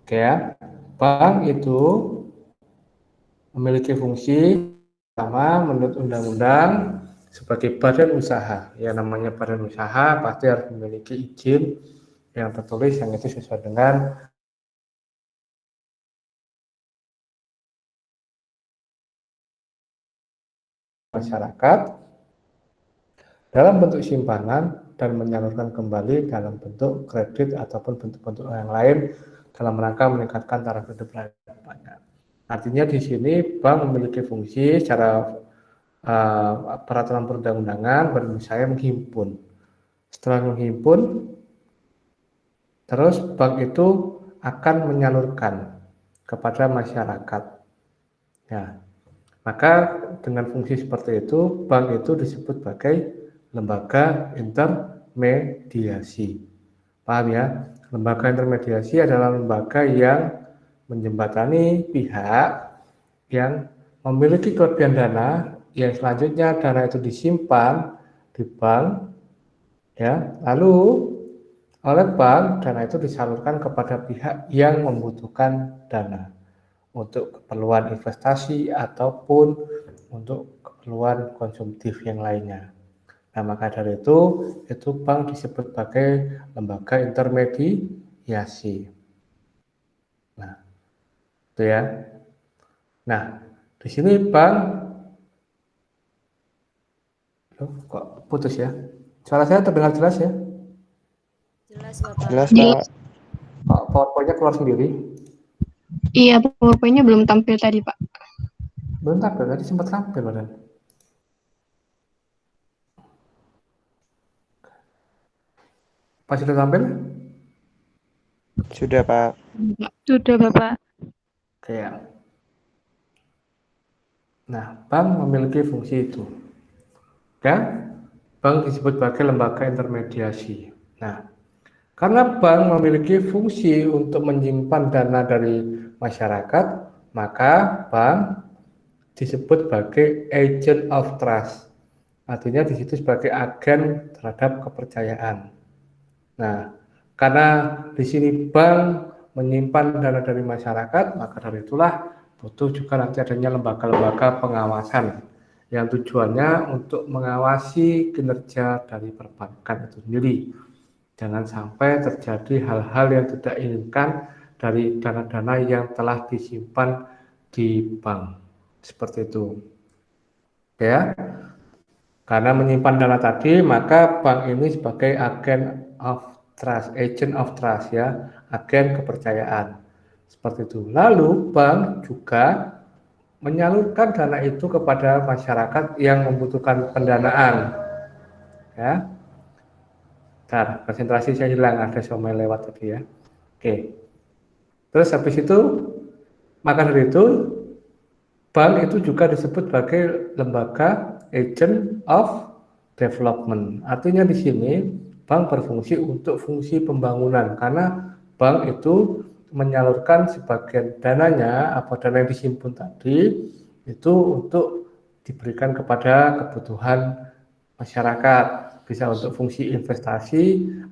Oke ya, bank itu memiliki fungsi sama menurut undang-undang sebagai badan usaha. Ya namanya badan usaha pasti harus memiliki izin yang tertulis yang itu sesuai dengan masyarakat dalam bentuk simpanan dan menyalurkan kembali dalam bentuk kredit ataupun bentuk-bentuk yang lain dalam rangka meningkatkan taraf hidup layak. Artinya di sini bank memiliki fungsi secara peraturan perundang-undangan saya menghimpun. Setelah menghimpun, terus bank itu akan menyalurkan kepada masyarakat. Ya, maka dengan fungsi seperti itu, bank itu disebut sebagai lembaga intermediasi. Paham ya? Lembaga intermediasi adalah lembaga yang menjembatani pihak yang memiliki kelebihan dana, yang selanjutnya dana itu disimpan di bank, ya, lalu oleh bank dana itu disalurkan kepada pihak yang membutuhkan dana untuk keperluan investasi ataupun untuk keperluan konsumtif yang lainnya. Nah, maka dari itu bank disebut sebagai lembaga intermediasi. Nah, itu ya. Nah, di sini bank, kok putus ya? Suara saya terdengar jelas ya? Jelas, Bapak. Jelas, Pak. Kok PowerPoint-nya keluar sendiri? Iya, PowerPoint-nya belum tampil tadi, Pak. Belum tampil, tadi sempat tampil badan. Pas sudah tampil? Sudah, Pak. Sudah, Bapak. Oke ya. Nah, bank memiliki fungsi itu. Ya, bank disebut sebagai lembaga intermediasi. Nah, karena bank memiliki fungsi untuk menyimpan dana dari masyarakat, maka bank disebut sebagai agent of trust. Artinya di situ sebagai agen terhadap kepercayaan. Nah, karena di sini bank menyimpan dana dari masyarakat, maka dari itulah butuh juga nanti adanya lembaga-lembaga pengawasan yang tujuannya untuk mengawasi kinerja dari perbankan itu sendiri. Jangan sampai terjadi hal-hal yang tidak diinginkan dari dana-dana yang telah disimpan di bank. Seperti itu. Ya. Karena menyimpan dana tadi, maka bank ini sebagai agen of trust, agent of trust ya, agen kepercayaan. Seperti itu. Lalu bank juga menyalurkan dana itu kepada masyarakat yang membutuhkan pendanaan. Ya. Bentar, konsentrasi saya hilang, ada somai lewat tadi ya. Oke. Terus habis itu, maka dari itu bank itu juga disebut sebagai lembaga agent of development. Artinya di sini bank berfungsi untuk fungsi pembangunan karena bank itu menyalurkan sebagian dananya atau dana yang disimpan tadi itu untuk diberikan kepada kebutuhan masyarakat, bisa untuk fungsi investasi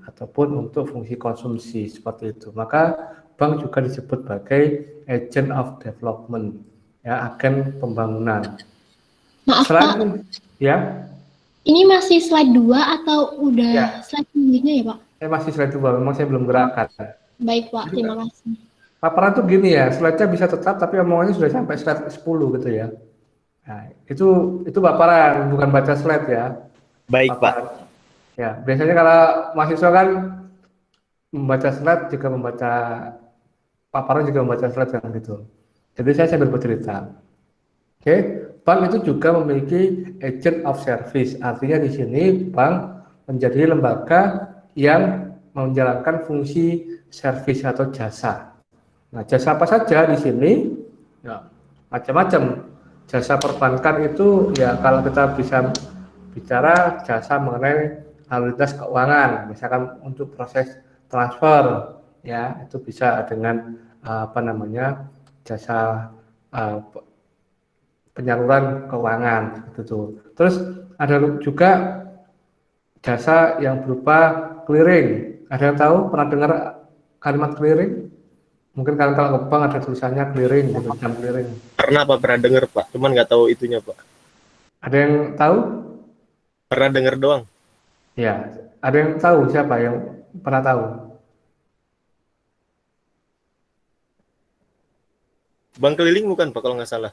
ataupun untuk fungsi konsumsi seperti itu. Maka bank juga disebut sebagai agent of development, ya, agen pembangunan. Maaf, Selain Pak. ya, Ini masih slide 2 atau udah ya, slide selanjutnya ya, Pak? saya masih slide 2, memang saya belum gerakkan. Baik, Pak. Jadi, Terima kasih. paparan tuh gini ya, slide-nya bisa tetap tapi omongannya sudah sampai slide 10 gitu ya. Nah, itu paparan, bukan baca slide ya. Baik, Paparan. Pak. Ya, biasanya kalau mahasiswa kan membaca slide juga membaca paparan juga membaca slide kan gitu. Jadi saya sambil bercerita. Oke, bank itu juga memiliki agent of service. Artinya di sini bank menjadi lembaga yang menjalankan fungsi service atau jasa. Nah, jasa apa saja di sini? Ya, macam-macam. Jasa perbankan itu ya kalau kita bisa bicara jasa mengenai lalu lintas keuangan, misalkan untuk proses transfer, ya itu bisa dengan apa namanya jasa penyaluran keuangan itu. Terus ada juga jasa yang berupa clearing. Ada yang tahu pernah dengar kalimat clearing? Mungkin kan kalau ke bank ada tulisannya clearing gitu, jam clearing. Pernah Pak, pernah dengar Pak, cuman nggak tahu itunya Pak. Ada yang tahu? Pernah dengar doang. Ya, ada yang tahu siapa yang pernah tahu? Bank keliling bukan Pak kalau nggak salah.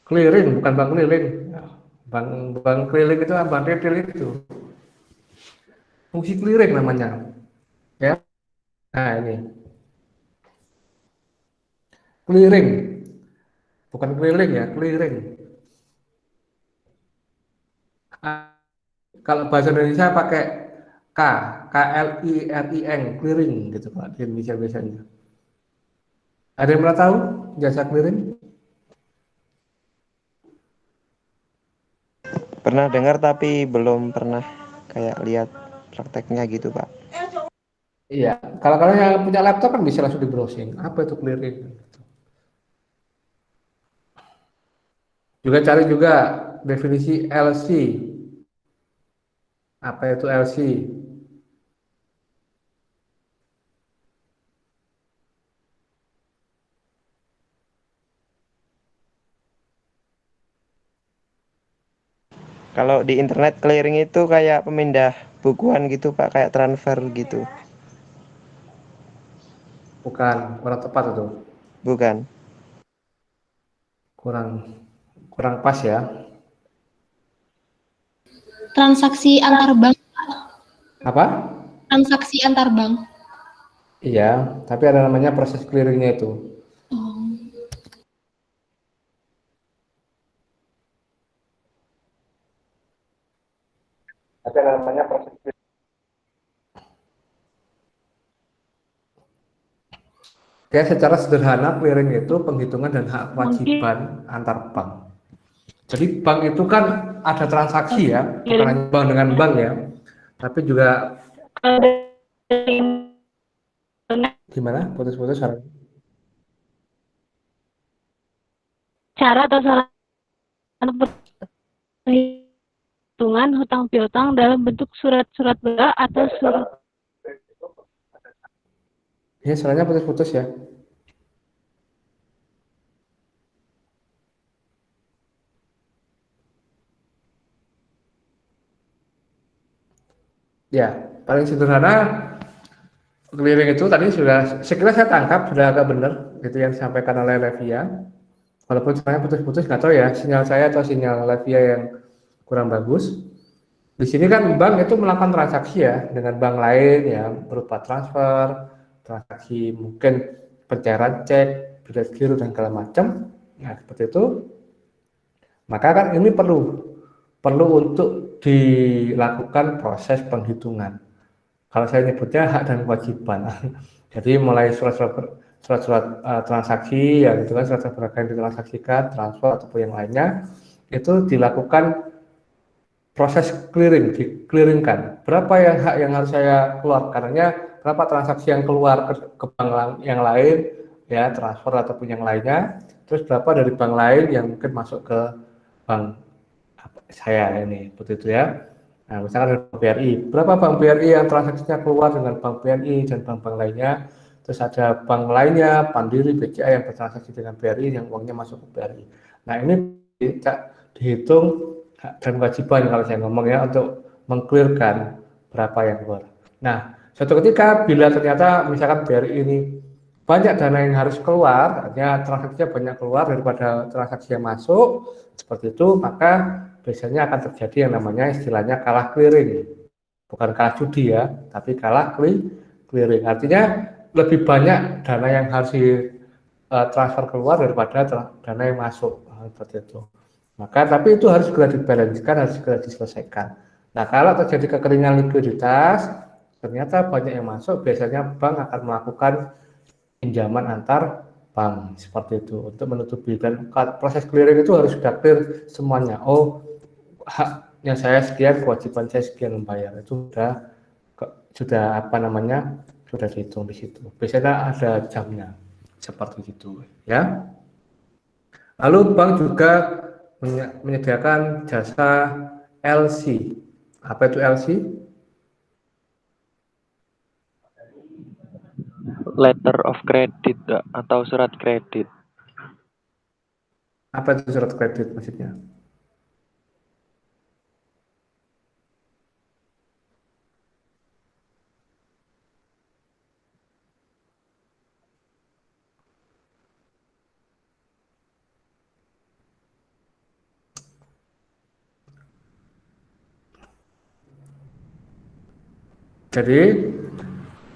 Clearing bukan bank keliling. Bank bank keliling itu bank retail itu. Fungsi clearing namanya. Ya. Nah, ini clearing, bukan keliling ya, clearing. Ah, kalau bahasa Indonesia pakai K, KLIRING, clearing gitu Pak di Indonesia biasanya. Ada yang pernah tahu jasa clearing? Pernah dengar tapi belum pernah kayak lihat prakteknya gitu, Pak. Iya, kalau kalian yang punya laptop kan bisa langsung di browsing. Apa itu clearing? Juga cari juga definisi LC. Apa itu LC? Kalau di internet clearing itu kayak pemindah bukuan gitu, Pak, kayak transfer gitu. Bukan, kurang tepat itu. Bukan. Kurang kurang pas ya. Transaksi antar bank. Apa? Transaksi antar bank. Iya, tapi ada namanya proses clearingnya itu. Oh. Tapi ada namanya proses clearing. Oke, secara sederhana clearing itu penghitungan dan hak kewajiban antar bank. Jadi bank itu kan ada transaksi ya, bukan hanya bank dengan bank ya, tapi juga gimana? Putus-putus suara. Cara atau salah satu perhitungan hutang piutang dalam bentuk surat-surat bergerak atau surat. Ya, suaranya putus-putus ya. Ya, paling sederhana clearing itu tadi sudah, sekira saya tangkap sudah agak benar gitu yang disampaikan oleh Levia. Walaupun saya putus-putus, nggak tahu ya sinyal saya atau sinyal Levia yang kurang bagus. Di sini kan bank itu melakukan transaksi ya dengan bank lain ya berupa transfer, transaksi mungkin pencairan cek, bilet giro dan segala macam. Nah seperti itu. Maka kan ini perlu untuk dilakukan proses penghitungan. Kalau saya nyebutnya hak dan kewajiban. Jadi mulai surat-surat transaksi, ya gitu kan, surat berharga yang ditransaksikan, transfer ataupun yang lainnya, itu dilakukan proses clearing, di-clearingkan. Berapa yang hak yang harus saya keluarkan? Berapa transaksi yang keluar ke bank yang lain, ya transfer ataupun yang lainnya. Terus berapa dari bank lain yang mungkin masuk ke bank saya ini, seperti itu ya. Nah, misalkan dari Bank BRI, berapa Bank BRI yang transaksinya keluar dengan Bank BNI dan bank-bank lainnya, terus ada bank lainnya, Mandiri, BCA yang bertransaksi dengan BRI yang uangnya masuk ke BRI. Nah, ini dihitung hak dan kewajiban kalau saya ngomong ya untuk mengclearkan berapa yang keluar. Nah, suatu ketika bila ternyata misalkan BRI ini banyak dana yang harus keluar, artinya transaksinya banyak keluar daripada transaksi yang masuk, seperti itu, maka biasanya akan terjadi yang namanya istilahnya kalah clearing. Bukan kalah judi ya, tapi kalah clearing. Artinya lebih banyak dana yang harus transfer keluar daripada dana yang masuk. Seperti itu. Maka tapi itu harus segera dibalansikan, harus segera diselesaikan. Nah, kalau terjadi kekeringan likuiditas, ternyata banyak yang masuk, biasanya bank akan melakukan pinjaman antar bank seperti itu untuk menutupi, dan proses clearing itu harus sudah clear semuanya. Oh, haknya saya sekian, kewajiban saya sekian membayar, itu sudah apa namanya, sudah dihitung di situ. Biasanya ada jamnya seperti itu ya. Lalu bank juga menyediakan jasa LC. Apa itu LC? letter of credit Kak, atau surat kredit. Apa itu surat kredit maksudnya? Jadi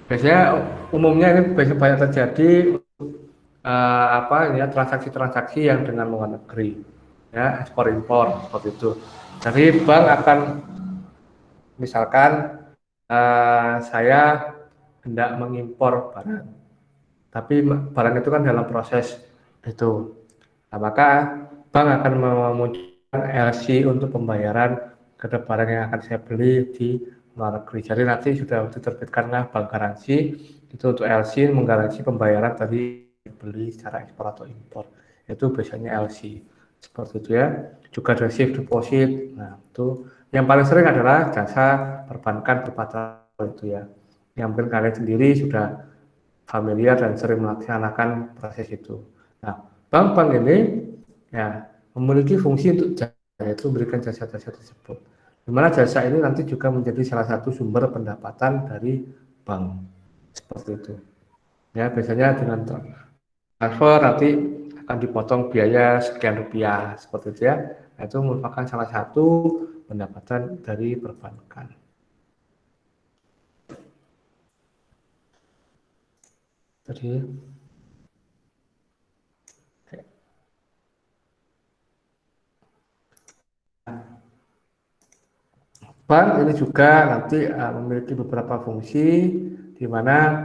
biasanya umumnya ini biasanya banyak terjadi apa ya, transaksi-transaksi yang dengan luar negeri, ya, ekspor impor seperti itu. Jadi bank akan misalkan saya hendak mengimpor barang, tapi barang itu kan dalam proses itu. Nah, maka bank akan memunculkan LC untuk pembayaran terhadap barang yang akan saya beli di luar negeri. Jadi nanti sudah diterbitkanlah bank garansi itu untuk LC menggaransi pembayaran tadi beli secara ekspor atau impor. Itu biasanya LC seperti itu ya. Juga ada safe deposit. Nah, itu yang paling sering adalah jasa perbankan berpatral itu ya. Yang mungkin kalian sendiri sudah familiar dan sering melaksanakan proses itu. Nah, bank-bank ini ya memiliki fungsi untuk jasa, yaitu memberikan jasa-jasa tersebut. Di mana jasa ini nanti juga menjadi salah satu sumber pendapatan dari bank seperti itu. Ya, biasanya dengan transfer nanti akan dipotong biaya sekian rupiah seperti itu ya. Nah, itu merupakan salah satu pendapatan dari perbankan. Jadi bank ini juga nanti memiliki beberapa fungsi di mana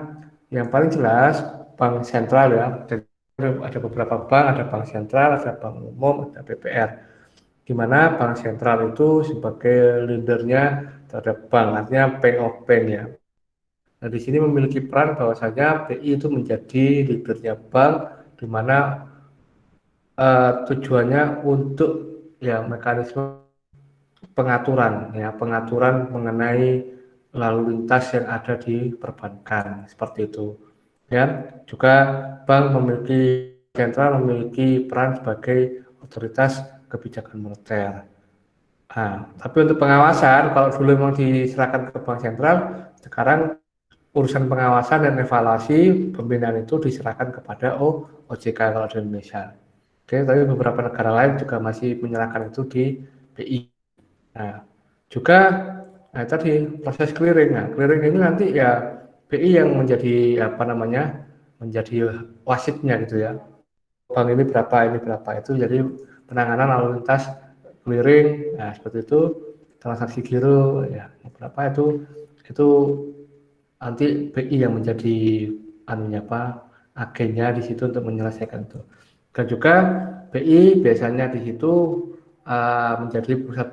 yang paling jelas bank sentral ya. Jadi ada beberapa bank, ada bank sentral, ada bank umum, ada BPR. Di mana bank sentral itu sebagai leadernya terhadap bank, artinya bank of bank ya. Nah, di sini memiliki peran bahwasanya BI itu menjadi leadernya bank, di mana tujuannya untuk ya mekanisme pengaturan mengenai lalu lintas yang ada di perbankan seperti itu. Ya, juga bank sentral memiliki peran sebagai otoritas kebijakan moneter. Nah, tapi untuk pengawasan, kalau dulu memang diserahkan ke bank sentral, sekarang urusan pengawasan dan evaluasi pembinaan itu diserahkan kepada OJK kalau di Indonesia. Oke, tapi beberapa negara lain juga masih menyerahkan itu di BI. Nah, juga tadi proses clearing. Nah, clearing ini nanti ya BI yang menjadi menjadi wasitnya gitu ya. Bank ini berapa itu jadi penanganan lalu lintas clearing. Nah, seperti itu transaksi giro ya berapa itu nanti BI yang menjadi agennya di situ untuk menyelesaikan itu. Dan juga BI biasanya di situ menjadi pusat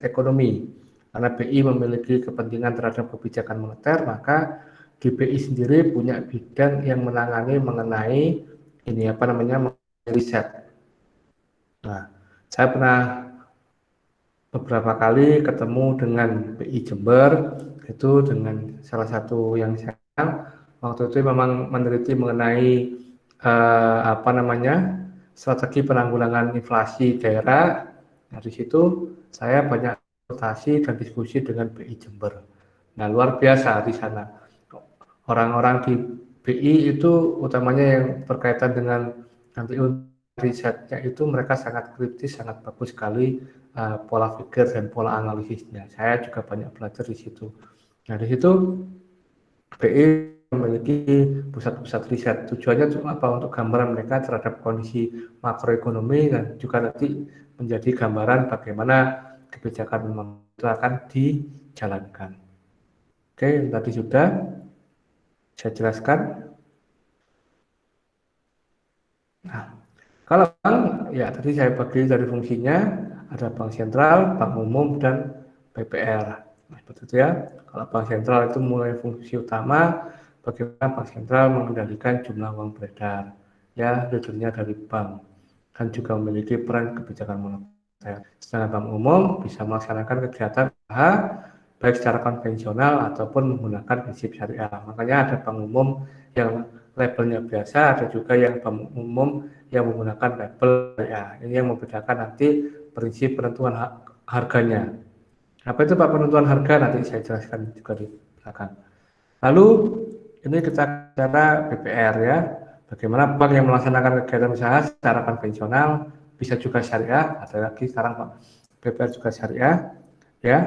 ekonomi. Karena BI memiliki kepentingan terhadap kebijakan moneter, maka di BI sendiri punya bidang yang menangani mengenai riset. Nah, saya pernah beberapa kali ketemu dengan BI Jember, itu dengan salah satu yang saya waktu itu memang meneliti mengenai strategi penanggulangan inflasi daerah. Nah, di situ saya banyak konsultasi dan diskusi dengan BI Jember. Nah, luar biasa di sana. Orang-orang di BI itu utamanya yang berkaitan dengan nanti risetnya itu mereka sangat kritis, sangat bagus sekali pola pikir dan pola analisisnya. Saya juga banyak belajar di situ. Nah, di situ BI memiliki pusat-pusat riset. Tujuannya apa? Untuk gambaran mereka terhadap kondisi makroekonomi dan juga nanti menjadi gambaran bagaimana kebijakan itu akan dijalankan. Oke, tadi sudah saya jelaskan. Nah, kalau bank, ya tadi saya bagi dari fungsinya, ada bank sentral, bank umum, dan BPR. Nah, seperti itu ya. Kalau bank sentral itu mulai fungsi utama, bagaimana bank sentral mengendalikan jumlah uang beredar. Ya, leadernya dari bank. Dan juga memiliki peran kebijakan moneter. Sedangkan bank umum bisa melaksanakan kegiatan usaha, baik secara konvensional ataupun menggunakan prinsip syariah. Makanya ada bank umum yang labelnya biasa, ada juga yang bank umum yang menggunakan label ya. Ini yang membedakan nanti prinsip penentuan harganya. Apa itu Pak penentuan harga? Nanti saya jelaskan juga di belakang. Lalu ini kita bicara BPR ya. Bagaimana bank yang melaksanakan kegiatan usaha secara konvensional, bisa juga syariah, ada lagi sekarang Pak BPR juga syariah ya,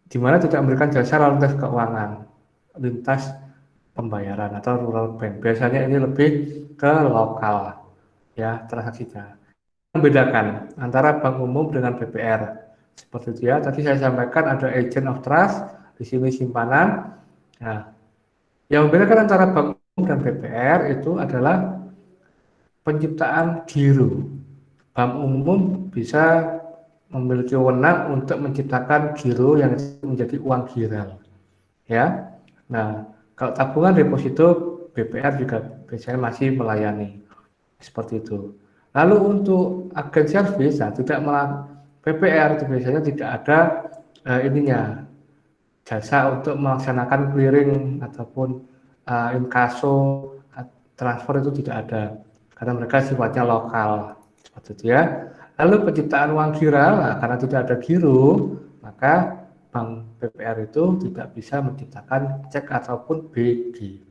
di mana tidak memberikan jasa lalu lintas keuangan, lintas pembayaran atau rural bank. Biasanya ini lebih ke lokal ya transaksinya. Membedakan antara bank umum dengan BPR seperti itu ya. Tadi saya sampaikan ada agent of trust, di sini simpanan. Nah, yang membedakan antara bank umum dan BPR itu adalah penciptaan giro. Bank umum bisa memiliki wewenang untuk menciptakan giro yang menjadi uang giral. Ya. Nah, kalau tabungan deposito BPR juga biasanya masih melayani seperti itu. Lalu untuk agen service, nah, tidak BPR itu biasanya tidak ada ininya jasa untuk melaksanakan clearing ataupun inkaso transfer itu tidak ada karena mereka sifatnya lokal seperti itu ya. Lalu penciptaan uang giral, nah, karena tidak ada giro, maka bank BPR itu tidak bisa menciptakan cek ataupun BG.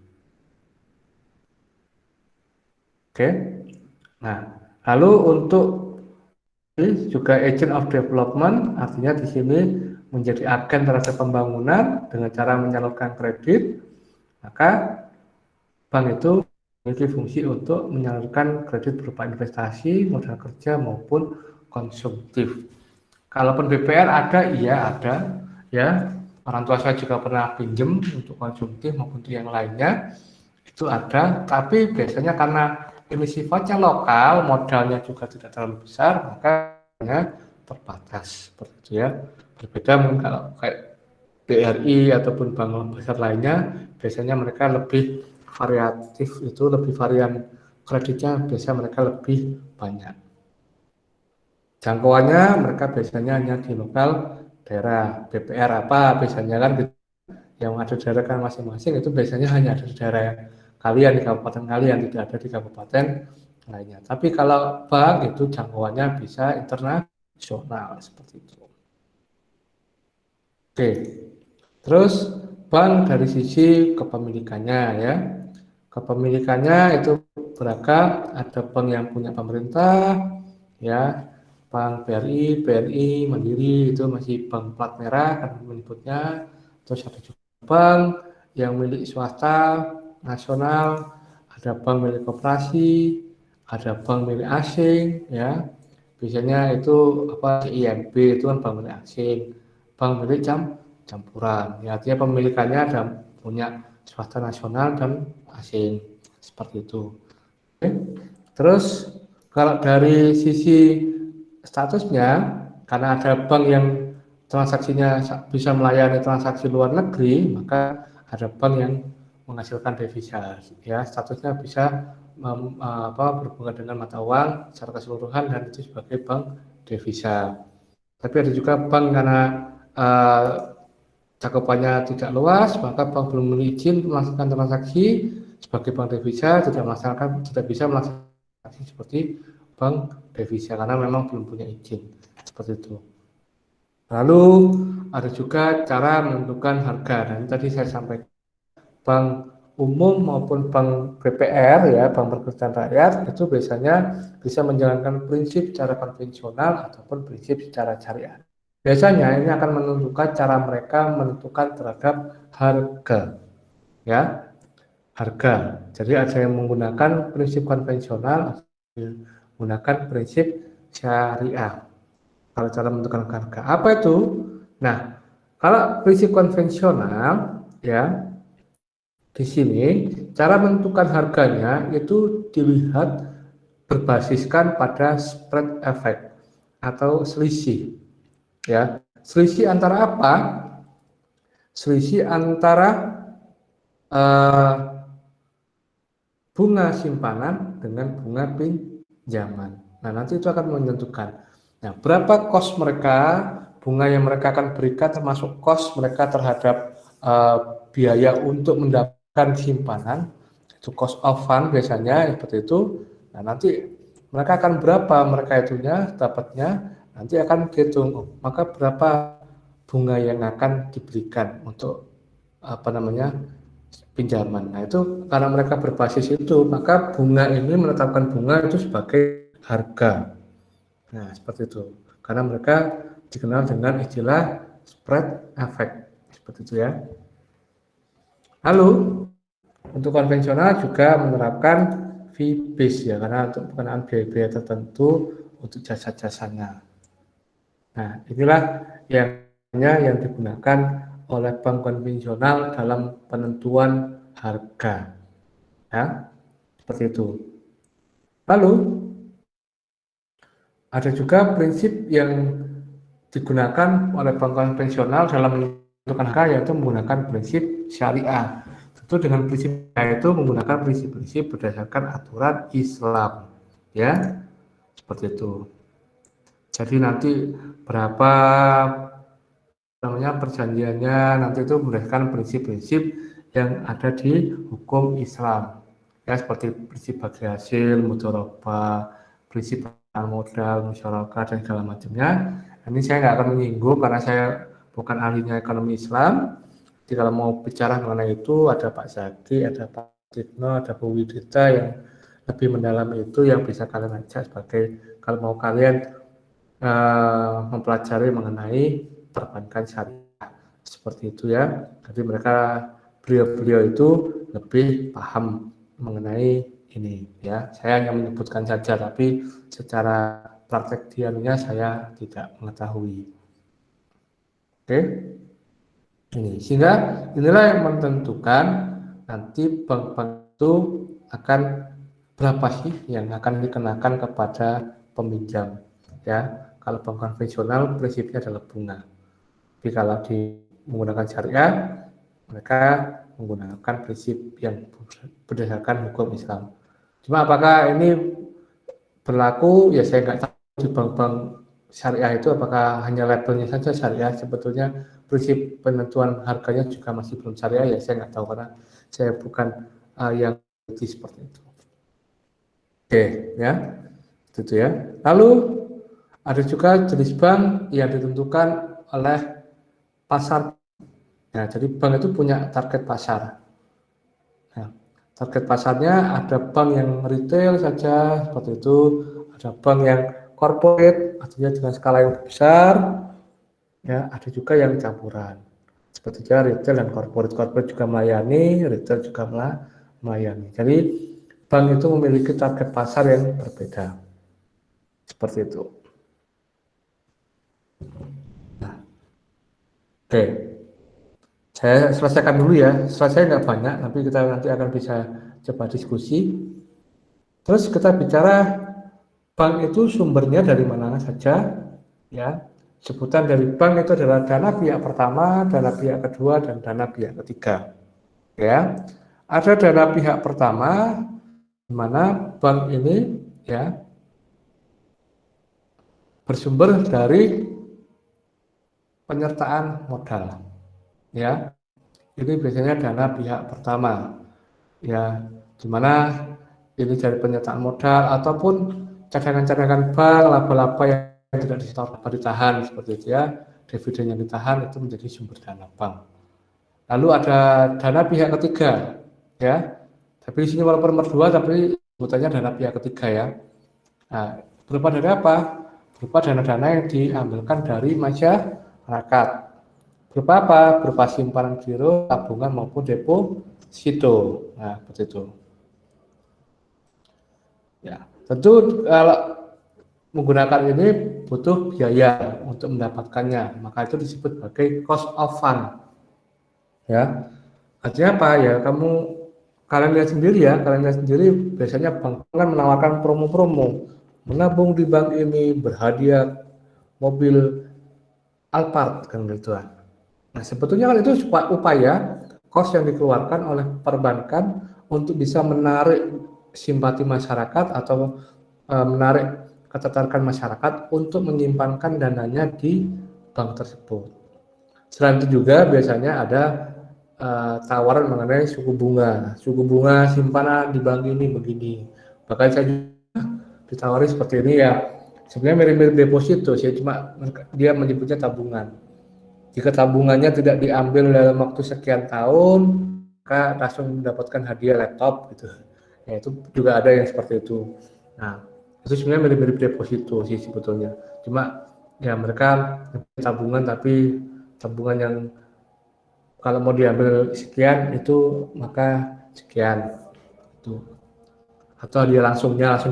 Oke. Nah, lalu untuk ini juga agent of development, artinya di sini menjadi agen terhadap pembangunan dengan cara menyalurkan kredit, maka bank itu memiliki fungsi untuk menyalurkan kredit berupa investasi, modal kerja maupun konsumtif. Kalaupun BPR ada, iya ada, ya. Orang tua saya juga pernah pinjam untuk konsumtif maupun untuk yang lainnya, itu ada. Tapi biasanya karena ini sifatnya lokal, modalnya juga tidak terlalu besar, maka terbatas seperti itu ya. Berbeda mungkin kalau kayak BRI ataupun bank besar lainnya, biasanya mereka lebih variatif, itu lebih varian kreditnya, biasanya mereka lebih banyak. Jangkauannya mereka biasanya hanya di lokal daerah. BPR apa biasanya kan yang ada di daerah kan masing-masing, itu biasanya hanya ada di daerah kalian, di kabupaten kalian, tidak ada di kabupaten lainnya. Tapi kalau bank itu jangkauannya bisa internasional seperti itu. Oke, terus bank dari sisi kepemilikannya ya. Kepemilikannya itu beragam, ada bank yang punya pemerintah, ya, bank BRI, Mandiri itu masih bank plat merah kan menyebutnya. Terus ada juga bank yang milik swasta, nasional, ada bank milik koperasi, ada bank milik asing, ya. Biasanya itu apa IMB itu kan bank milik asing, bank milik campuran. Ya, artinya pemilikannya ada punya swasta nasional dan asing seperti itu. Oke. Terus kalau dari sisi statusnya, karena ada bank yang transaksinya bisa melayani transaksi luar negeri, maka ada bank yang menghasilkan devisa. Ya, statusnya bisa berhubungan dengan mata uang secara keseluruhan dan itu sebagai bank devisa. Tapi ada juga bank karena cakupannya tidak luas, maka bank belum memiliki izin melaksanakan transaksi sebagai bank devisa, tidak bisa melaksanakan transaksi seperti bank devisa karena memang belum punya izin seperti itu. Lalu ada juga cara menentukan harga, dan tadi saya sampaikan bank umum maupun bank BPR ya, bank perkreditan rakyat itu biasanya bisa menjalankan prinsip secara konvensional ataupun prinsip secara syariah. Biasanya ini akan menentukan cara mereka menentukan terhadap harga, ya, harga. Jadi ada yang menggunakan prinsip konvensional, menggunakan prinsip syariah. Kalau cara menentukan harga, apa itu? Nah, kalau prinsip konvensional, ya, di sini cara menentukan harganya itu dilihat berbasiskan pada spread effect atau selisih. Ya, selisih antara apa? Selisih antara bunga simpanan dengan bunga pinjaman. Nah, nanti itu akan menentukan. Nah, berapa cost mereka, bunga yang mereka akan berikan termasuk cost mereka terhadap biaya untuk mendapatkan simpanan, itu cost of fund biasanya seperti itu. Nah, nanti mereka akan berapa mereka itunya dapatnya, nanti akan dihitung, maka berapa bunga yang akan diberikan untuk apa namanya pinjaman. Nah, itu karena mereka berbasis itu, maka bunga ini menetapkan bunga itu sebagai harga. Nah, seperti itu. Karena mereka dikenal dengan istilah spread effect. Seperti itu ya. Lalu, untuk konvensional juga menerapkan fee base ya, karena untuk pengenaan biaya-biaya tertentu untuk jasa-jasanya. Nah, inilah yang digunakan oleh bank konvensional dalam penentuan harga. Ya, seperti itu. Lalu, ada juga prinsip yang digunakan oleh bank konvensional dalam menentukan harga, yaitu menggunakan prinsip syariah. Tentu dengan prinsip syariah itu menggunakan prinsip-prinsip berdasarkan aturan Islam, ya, seperti itu. Jadi nanti berapa namanya perjanjiannya, nanti itu berdasarkan prinsip-prinsip yang ada di hukum Islam, ya, seperti prinsip bagi hasil, mudharabah, prinsip modal, musyarakah, dan segala macamnya. Ini saya nggak akan menyinggung karena saya bukan ahlinya ekonomi Islam. Jadi kalau mau bicara mengenai itu, ada Pak Zaki, ada Pak Tigno, ada Bu Widita yang lebih mendalam itu, yang bisa kalian ajak sebagai kalau mau kalian mempelajari mengenai perbankan syariah, seperti itu ya. Jadi beliau itu lebih paham mengenai ini ya. Saya hanya menyebutkan saja, tapi secara praktek dianunya saya tidak mengetahui. Oke. Ini sehingga inilah yang menentukan nanti bank-bank itu akan berapa sih yang akan dikenakan kepada peminjam ya. Kalau bank konvensional prinsipnya adalah bunga. Tapi kalau menggunakan syariah, mereka menggunakan prinsip yang berdasarkan hukum Islam. Cuma apakah ini berlaku, ya saya nggak tahu di bank-bank syariah itu apakah hanya labelnya saja syariah, sebetulnya prinsip penentuan harganya juga masih belum syariah, ya saya nggak tahu karena saya bukan yang seperti itu. Oke ya, itu ya. Lalu ada juga jenis bank yang ditentukan oleh pasar. Nah, jadi bank itu punya target pasar. Nah, target pasarnya ada bank yang retail saja seperti itu, ada bank yang corporate, artinya dengan skala yang besar, ya, ada juga yang campuran. Seperti retail dan corporate juga melayani, retail juga melayani. Jadi bank itu memiliki target pasar yang berbeda. Seperti itu. Nah, oke. Saya selesaikan dulu ya. Selesai nggak banyak, tapi kita nanti akan bisa coba diskusi. Terus kita bicara bank itu sumbernya dari mana saja, ya. Sebutan dari bank itu adalah dana pihak pertama, dana pihak kedua, dan dana pihak ketiga. Ya, ada dana pihak pertama, di mana bank ini ya bersumber dari penyertaan modal. Ya, ini biasanya dana pihak pertama. Ya, di mana ini dari penyertaan modal ataupun cadangan-cadangan bank, laba-laba yang tidak disetor, ditahan seperti itu ya, dividen yang ditahan itu menjadi sumber dana bank. Lalu ada dana pihak ketiga, ya. Tapi di sini walaupun nomor 2, tapi sebutannya dana pihak ketiga ya. Nah, berupa dari apa? Berupa dana-dana yang diambilkan dari masyarakat. Berupa apa? Berupa simpanan giro, tabungan maupun deposito. Nah, seperti itu. Ya, tentu kalau menggunakan ini butuh biaya untuk mendapatkannya, maka itu disebut sebagai cost of fund. Ya, artinya apa ya? Kalian lihat sendiri biasanya bank kan menawarkan promo-promo, menabung di bank ini berhadiah mobil Alphard kan gituan. Nah, sebetulnya kan itu upaya cost yang dikeluarkan oleh perbankan untuk bisa menarik simpati masyarakat atau menarik ketertarikan masyarakat untuk menyimpankan dananya di bank tersebut. Selain itu juga biasanya ada tawaran mengenai suku bunga simpanan di bank ini begini. Bahkan saya juga ditawari seperti ini ya. Sebenarnya mirip-mirip deposito sih, cuma dia menyebutnya tabungan. Jika tabungannya tidak diambil dalam waktu sekian tahun, maka langsung mendapatkan hadiah laptop gitu. Ya, itu juga ada yang seperti itu. Nah, itu sebenarnya mirip-mirip deposito sih sebetulnya. Cuma ya mereka tabungan, tapi tabungan yang kalau mau diambil sekian itu maka sekian itu. Atau dia langsung diambil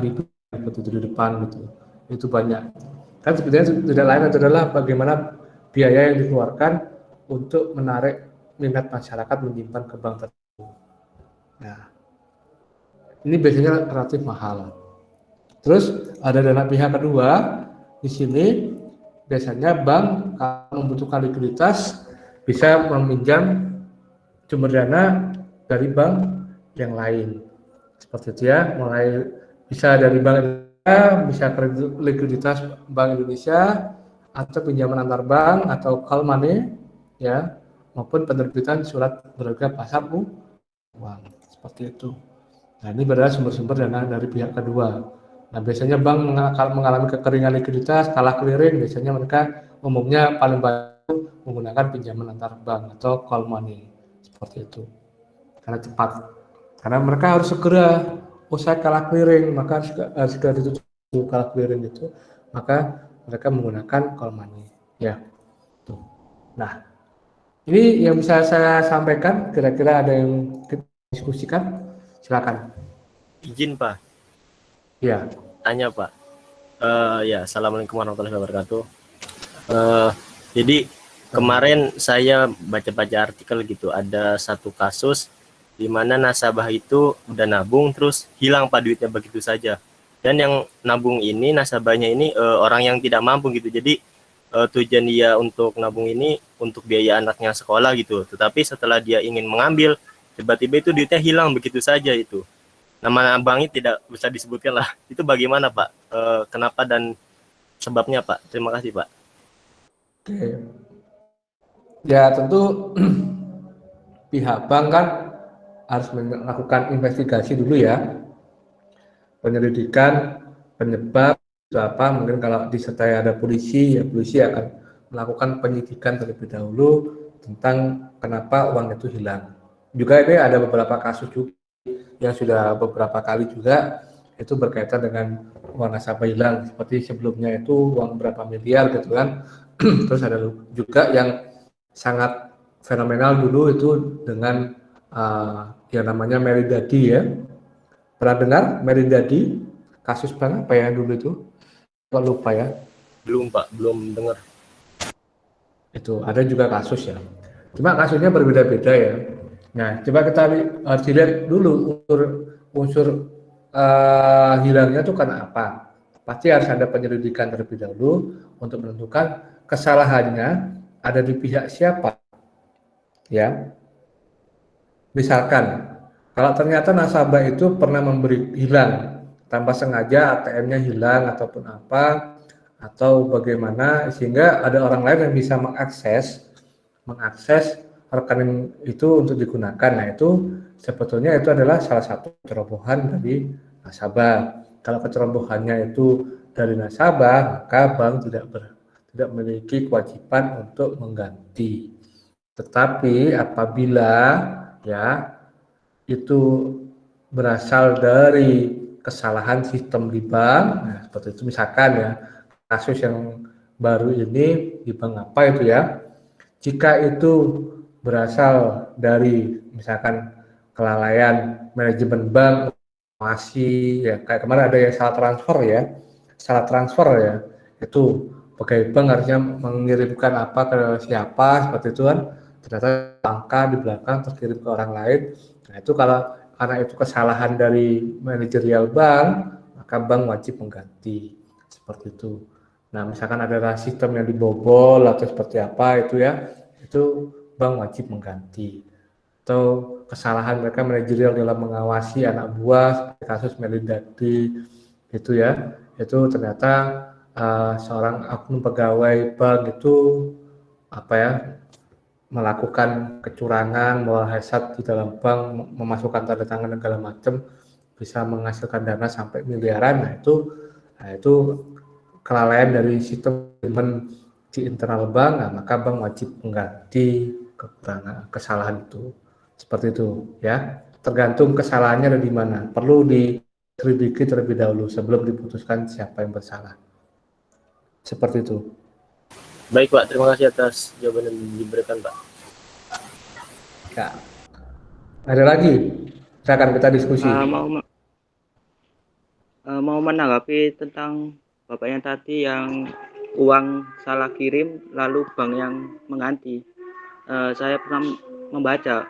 di depan gitu. Itu banyak. Kan sebetulnya tidak lain adalah bagaimana biaya yang dikeluarkan untuk menarik minat masyarakat menyimpan ke bank tertentu. Nah, ini biasanya relatif mahal. Terus ada dana pihak kedua. Di sini biasanya bank kalau membutuhkan likuiditas bisa meminjam sumber dana dari bank yang lain. Seperti itu ya, mulai bisa dari bank Indonesia, bisa likuiditas Bank Indonesia, atau pinjaman antar bank atau call money ya, maupun penerbitan surat berharga pasar uang. Seperti itu. Nah, ini adalah sumber-sumber dana dari pihak kedua. Nah, biasanya bank mengalami kekeringan likuiditas, kalah clearing, biasanya mereka umumnya paling banyak menggunakan pinjaman antar bank atau call money. Seperti itu. Karena cepat. Karena mereka harus segera usai kalah clearing, maka harus segera ditutup kalah clearing itu, maka mereka menggunakan call money. Ya. Tuh. Nah, ini yang bisa saya sampaikan, kira-kira ada yang kita diskusikan? Silakan. Izin Pak, Ya. tanya Pak. Ya, Assalamualaikum warahmatullahi wabarakatuh. Jadi kemarin saya baca-baca artikel gitu, ada satu kasus di mana nasabah itu udah nabung terus hilang Pak duitnya begitu saja. Dan yang nabung ini, nasabahnya ini orang yang tidak mampu gitu. Jadi tujuan dia untuk nabung ini untuk biaya anaknya sekolah gitu. Tetapi setelah dia ingin mengambil, tiba-tiba itu duitnya hilang begitu saja itu. Nama banknya tidak bisa disebutkan lah. Itu bagaimana Pak? Kenapa dan sebabnya Pak? Terima kasih Pak. Oke. Ya tentu pihak bank kan harus melakukan investigasi dulu ya. Penyelidikan, penyebab itu apa, mungkin kalau disertai ada polisi, ya polisi akan melakukan penyidikan terlebih dahulu tentang kenapa uang itu hilang. Juga ini ada beberapa kasus juga yang sudah beberapa kali juga itu berkaitan dengan uang nasabah hilang, seperti sebelumnya itu uang berapa miliar gitu kan. Terus ada juga yang sangat fenomenal dulu itu dengan yang namanya Mary Dadi ya. Pernah dengar Mary Dadi? Kasus bank apa ya dulu itu? Kok lupa ya? Belum Pak, belum dengar. Itu ada juga kasus ya. Cuma kasusnya berbeda-beda ya. Nah, coba kita lihat dulu unsur hilangnya itu karena apa. Pasti harus ada penyelidikan terlebih dahulu untuk menentukan kesalahannya ada di pihak siapa. Ya. Misalkan kalau ternyata nasabah itu pernah memberi hilang tanpa sengaja, ATM-nya hilang ataupun apa, atau bagaimana sehingga ada orang lain yang bisa mengakses rekening itu untuk digunakan. Nah, itu sebetulnya itu adalah salah satu kecerobohan dari nasabah. Kalau kecerobohannya itu dari nasabah, maka bank tidak memiliki kewajiban untuk mengganti. Tetapi apabila ya itu berasal dari kesalahan sistem di bank, nah, seperti itu misalkan ya kasus yang baru ini di bank apa itu ya, jika itu berasal dari misalkan kelalaian manajemen bank, masih ya kayak kemarin ada yang salah transfer ya, itu pegawai bank harusnya mengirimkan apa ke siapa seperti itu kan, ternyata angka di belakang terkirim ke orang lain. Nah, itu karena itu kesalahan dari manajerial bank, maka bank wajib mengganti seperti itu. Nah, misalkan ada sistem yang dibobol atau seperti apa itu ya, itu bank wajib mengganti. Atau kesalahan mereka manajerial dalam mengawasi anak buah seperti kasus Mary Dadi itu ya, itu ternyata seorang oknum pegawai bank itu apa ya melakukan kecurangan, muhasat di dalam bank, memasukkan tanda tangan segala macam, bisa menghasilkan dana sampai miliaran. Nah itu kelalaian dari sistem di internal bank. Nah, maka bank wajib mengganti kekurangan kesalahan itu. Seperti itu ya. Tergantung kesalahannya ada di mana. Perlu diselidiki terlebih dahulu sebelum diputuskan siapa yang bersalah. Seperti itu. Baik Pak, terima kasih atas jawaban yang diberikan Pak. Ya. Ada lagi? Silakan kita diskusi. Mau menanggapi tentang Bapaknya tadi yang uang salah kirim lalu bank yang mengganti. Saya pernah membaca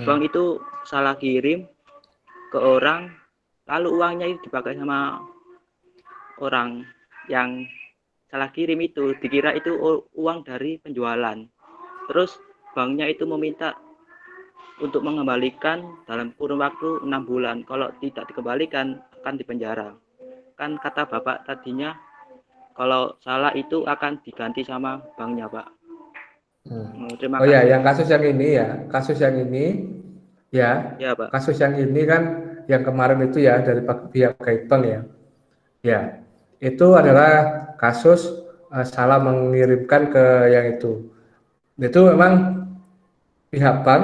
bank itu salah kirim ke orang, lalu uangnya itu dipakai sama orang yang salah kirim itu, dikira itu uang dari penjualan. Terus banknya itu meminta untuk mengembalikan dalam kurun waktu 6 bulan. Kalau tidak dikembalikan akan dipenjara. Kan kata Bapak tadinya kalau salah itu akan diganti sama banknya, Pak. Terima Oh ya, kasih. yang kasus yang ini ya, kasus yang ini ya, Ya, Pak. kasus yang ini kan yang kemarin itu ya dari pihak bank ya, ya itu adalah kasus salah mengirimkan ke yang itu memang pihak bank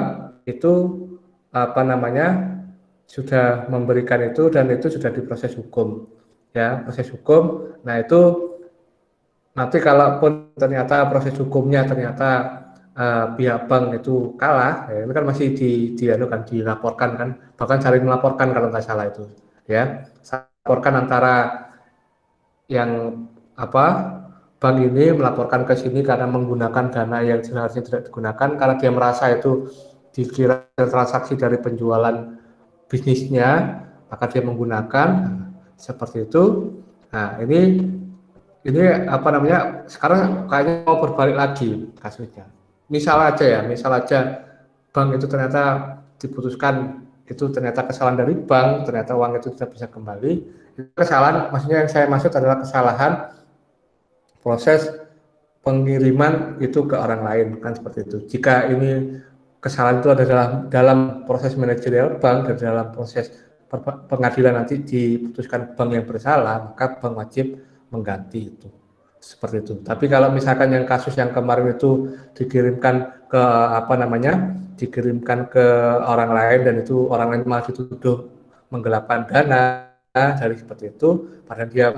itu apa namanya sudah memberikan itu dan itu sudah diproses hukum ya, proses hukum. Nah itu nanti kalaupun ternyata proses hukumnya ternyata pihak bank itu kalah, ya, ini kan masih dilaporkan kan, bahkan saling melaporkan kalau nggak salah itu, ya, laporkan antara yang bank ini melaporkan ke sini karena menggunakan dana yang seharusnya tidak digunakan karena dia merasa itu dikira transaksi dari penjualan bisnisnya, maka dia menggunakan seperti itu. Nah ini sekarang kayaknya mau berbalik lagi kasusnya. Misal aja bank itu ternyata diputuskan itu ternyata kesalahan dari bank, ternyata uang itu tidak bisa kembali. Itu kesalahan, maksudnya yang saya maksud adalah kesalahan proses pengiriman itu ke orang lain, kan seperti itu. Jika ini kesalahan itu adalah dalam proses manajerial bank dan dalam proses pengadilan nanti diputuskan bank yang bersalah, maka bank wajib mengganti itu. Seperti itu. Tapi kalau misalkan yang kasus yang kemarin itu dikirimkan ke dikirimkan ke orang lain dan itu orang lain malah dituduh menggelapkan dana dari seperti itu, padahal dia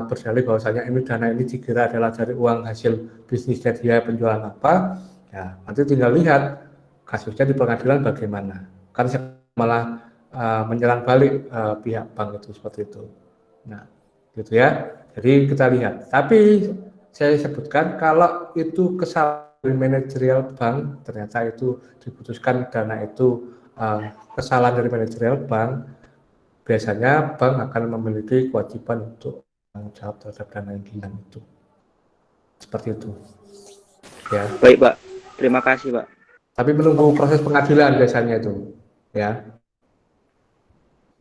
berdalih bahwasanya ini dana ini dikira adalah dari uang hasil bisnisnya dia penjualan apa, ya nanti tinggal lihat kasusnya di pengadilan bagaimana. Kan malah menyerang balik pihak bank itu seperti itu. Nah, gitu ya. Jadi kita lihat. Tapi saya sebutkan kalau itu kesalahan dari manajerial bank, ternyata itu diputuskan dana itu kesalahan dari manajerial bank, biasanya bank akan memiliki kewajiban untuk bertanggung jawab terhadap dana yang hilang itu. Seperti itu. Ya. Baik, Pak. Terima kasih, Pak. Tapi menunggu proses pengadilan biasanya itu, ya.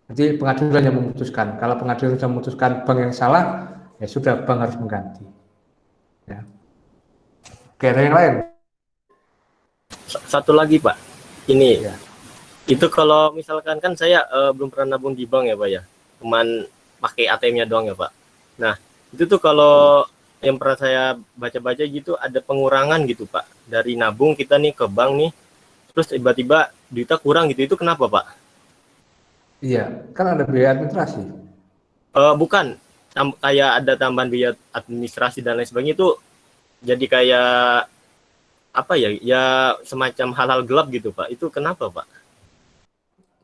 Nanti pengadilan yang memutuskan. Kalau pengadilan sudah memutuskan bank yang salah, ya sudah bank harus mengganti. Ya. Oke, ada yang lain? Satu lagi Pak, ini Ya. itu kalau misalkan kan saya belum pernah nabung di bank ya Pak ya, cuman pakai ATM-nya doang ya Pak. Nah itu tuh kalau yang pernah saya baca-baca gitu ada pengurangan gitu Pak, dari nabung kita nih ke bank nih, terus tiba-tiba duitnya kurang gitu, itu kenapa Pak? Iya, kan ada biaya administrasi. Bukan, kayak ada tambahan biaya administrasi dan lain sebagainya, itu jadi kayak apa ya, ya semacam hal-hal gelap gitu Pak, itu kenapa Pak?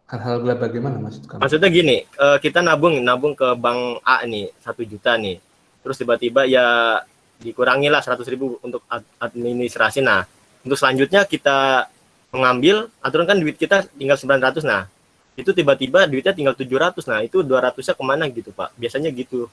Hal-hal gelap bagaimana maksud kamu? Maksudnya gini, kita nabung ke bank A nih 1 juta nih, terus tiba-tiba ya dikurangi lah 100.000 untuk administrasi. Nah untuk selanjutnya kita mengambil, aturan kan duit kita tinggal 900, nah itu tiba-tiba duitnya tinggal 700, nah itu 200-nya kemana gitu Pak, biasanya gitu.